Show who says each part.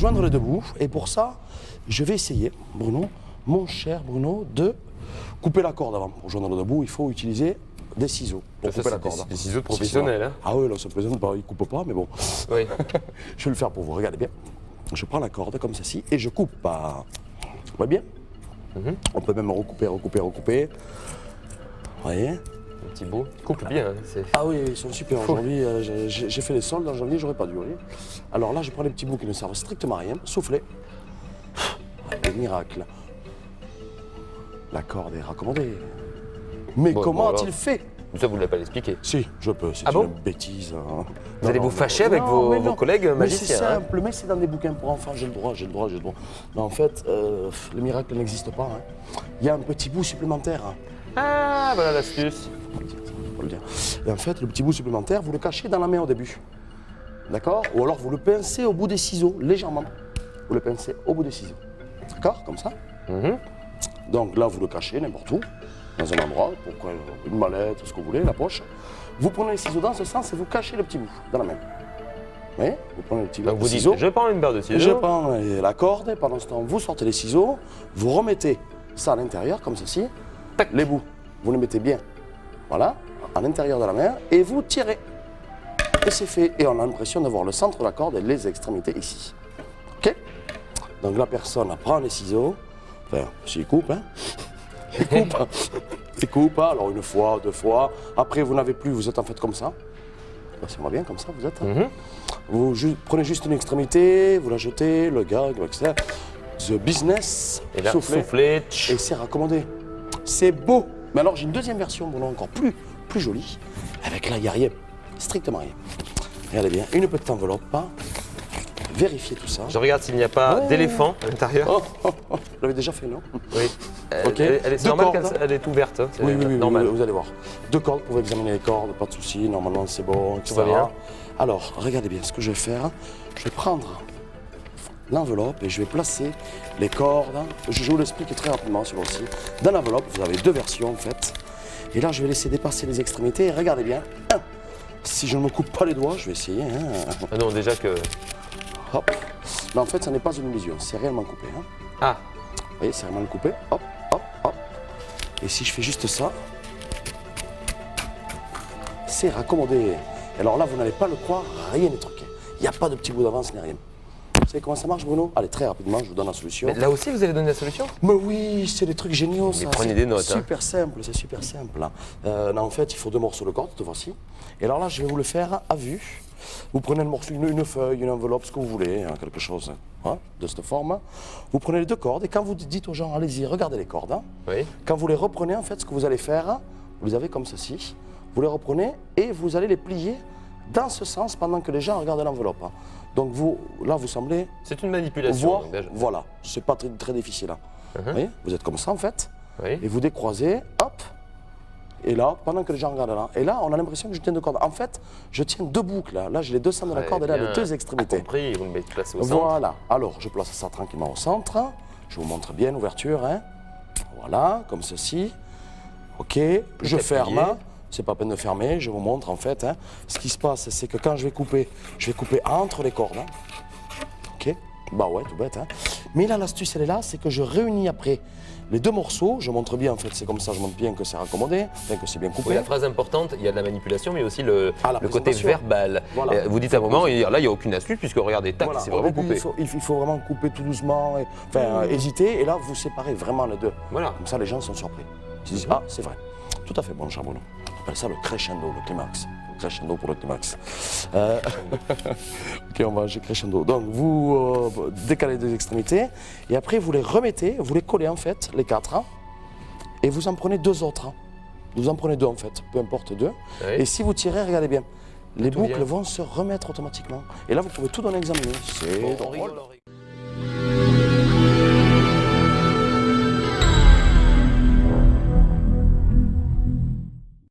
Speaker 1: joindre les deux bouts. Et pour ça, je vais essayer, Bruno, mon cher Bruno, de couper la corde avant. Pour joindre les deux bouts, il faut utiliser des ciseaux pour couper la corde.
Speaker 2: Des ciseaux professionnels. Hein.
Speaker 1: Ah oui, là, ça plaisante, il ne coupe pas, mais bon.
Speaker 2: Oui.
Speaker 1: Je vais le faire pour vous, regardez bien. Je prends la corde comme ceci et je coupe. Vous voyez bien? On peut même recouper. Vous voyez?
Speaker 2: Un petit bout. Il coupe bien. Hein,
Speaker 1: ah oui, ils sont super. Aujourd'hui, j'ai fait les soldes en janvier, j'aurais pas dû. Alors là, je prends les petits bouts qui ne servent strictement à rien. Soufflez. Le miracle. La corde est raccommodée. Mais comment a-t-il fait?
Speaker 2: Ça, vous ne l'avez pas expliqué.
Speaker 1: Si, je peux. C'est une bêtise. Hein.
Speaker 2: Vous allez vous fâcher avec vos collègues magiciens?
Speaker 1: C'est simple, mais c'est dans des bouquins pour enfants. J'ai le droit. Mais en fait, le miracle n'existe pas. Hein. Il y a un petit bout supplémentaire. Hein.
Speaker 2: Ah, voilà l'astuce.
Speaker 1: Et en fait, le petit bout supplémentaire, vous le cachez dans la main au début. D'accord? Ou alors vous le pincez au bout des ciseaux, légèrement. Vous le pincez au bout des ciseaux. D'accord? Comme ça. Donc là, vous le cachez n'importe où, dans un endroit, pourquoi une mallette, ce que vous voulez, la poche. Vous prenez les ciseaux dans ce sens et vous cachez le petit bout dans la main. Vous voyez? Vous prenez le petit bout.
Speaker 2: Donc vous dites, je prends une paire de ciseaux.
Speaker 1: Je prends la corde et pendant ce temps, vous sortez les ciseaux, vous remettez ça à l'intérieur, comme ceci.
Speaker 2: Tac.
Speaker 1: Les bouts, vous les mettez bien, voilà, à l'intérieur de la main et vous tirez. Et c'est fait. Et on a l'impression d'avoir le centre de la corde et les extrémités ici. OK? Donc la personne prend les ciseaux, enfin, s'il coupe, hein. Il coupe, alors une fois, deux fois. Après, vous n'avez plus, vous êtes en fait comme ça. C'est moi bien, comme ça, vous êtes. Hein. Vous prenez juste une extrémité, vous la jetez, le gag, etc. The business,
Speaker 2: et là,
Speaker 1: soufflez, et c'est raccommodé. C'est beau. Mais alors, j'ai une deuxième version, bon, encore plus jolie. Avec là, il n'y a rien, strictement rien. Regardez bien, une petite enveloppe. Hein. Vérifiez tout ça.
Speaker 2: Je regarde s'il n'y a pas d'éléphant à l'intérieur.
Speaker 1: Vous l'avez déjà fait, non?
Speaker 2: Oui.
Speaker 1: Okay.
Speaker 2: C'est normal qu'elle est ouverte. Hein.
Speaker 1: Oui,
Speaker 2: normal.
Speaker 1: Vous allez voir. 2 cordes, vous pouvez examiner les cordes, pas de souci. Normalement, c'est bon, etc.
Speaker 2: Tout va bien.
Speaker 1: Alors, regardez bien ce que je vais faire. Je vais prendre l'enveloppe et je vais placer les cordes. Je vous l'explique très rapidement, celui-ci. Dans l'enveloppe, vous avez 2 versions, en fait. Et là, je vais laisser dépasser les extrémités. Et regardez bien. Si je ne me coupe pas les doigts, je vais essayer. Hein.
Speaker 2: Ah non, déjà que...
Speaker 1: Hop. Mais en fait, ça n'est pas une illusion, c'est réellement coupé. Hein.
Speaker 2: Ah.
Speaker 1: Vous voyez, c'est réellement coupé. Hop, hop, hop. Et si je fais juste ça, c'est raccommodé. Alors là, vous n'allez pas le croire, rien n'est truqué. Il n'y a pas de petit bout d'avance ni rien. Vous savez comment ça marche, Bruno? Allez, très rapidement, je vous donne la solution.
Speaker 2: Mais là aussi, vous allez donner la solution?
Speaker 1: Mais oui, c'est des trucs géniaux, ça.
Speaker 2: Mais prenez des notes.
Speaker 1: Super simple, c'est super simple. Hein. Là, en fait, il faut 2 morceaux de corde, voici. Et alors là, je vais vous le faire à vue. Vous prenez un morceau, une feuille, une enveloppe, ce que vous voulez, hein, quelque chose hein, de cette forme. Vous prenez les 2 cordes et quand vous dites aux gens, allez-y, regardez les cordes. Hein, quand vous les reprenez, en fait, ce que vous allez faire, vous les avez comme ceci. Vous les reprenez et vous allez les plier dans ce sens pendant que les gens regardent l'enveloppe. Hein. Donc vous, là, vous semblez...
Speaker 2: C'est une manipulation.
Speaker 1: Voilà, c'est pas très difficile. Hein. Vous voyez, vous êtes comme ça, en fait.
Speaker 2: Oui.
Speaker 1: Et vous décroisez, hop. Et là, pendant que les gens regardent là, et là, on a l'impression que je tiens 2 cordes. En fait, je tiens 2 boucles. Là, j'ai les 2 centres de la corde et là, les 2 extrémités.
Speaker 2: Compris, vous le mettez placé au centre.
Speaker 1: Voilà. Alors, je place ça tranquillement au centre. Je vous montre bien l'ouverture. Hein. Voilà, comme ceci. OK. Je ferme. C'est pas peine de fermer. Je vous montre en fait. Hein. Ce qui se passe, c'est que quand je vais couper entre les cordes. Hein. OK. Bah ouais, tout bête. Hein. Mais là, l'astuce, elle est là, c'est que je réunis après les 2 morceaux. Je montre bien, en fait, c'est comme ça, je montre bien que c'est raccommodé, que c'est bien coupé.
Speaker 2: Oui, la phrase importante, il y a de la manipulation, mais aussi le côté verbal.
Speaker 1: Voilà.
Speaker 2: Vous dites à un moment, là, il n'y a aucune astuce, puisque regardez, tac, c'est vraiment coupé.
Speaker 1: Il faut vraiment couper tout doucement, hésiter, et là, vous séparez vraiment les 2.
Speaker 2: Voilà.
Speaker 1: Comme ça, les gens sont surpris. Ils se disent, ah, c'est vrai. Tout à fait, bon, cher Bruno. On appelle ça le crescendo, le climax. Crescendo pour le climax. Ok, on va enchaîner crescendo. Donc, vous décalez 2 extrémités et après, vous les remettez, vous les collez en fait, les 4, hein, et vous en prenez 2 autres. Hein. Vous en prenez 2 en fait, peu importe 2. Oui. Et si vous tirez, regardez bien, les boucles vont se remettre automatiquement. Et là, vous pouvez tout donner examiner. C'est drôle.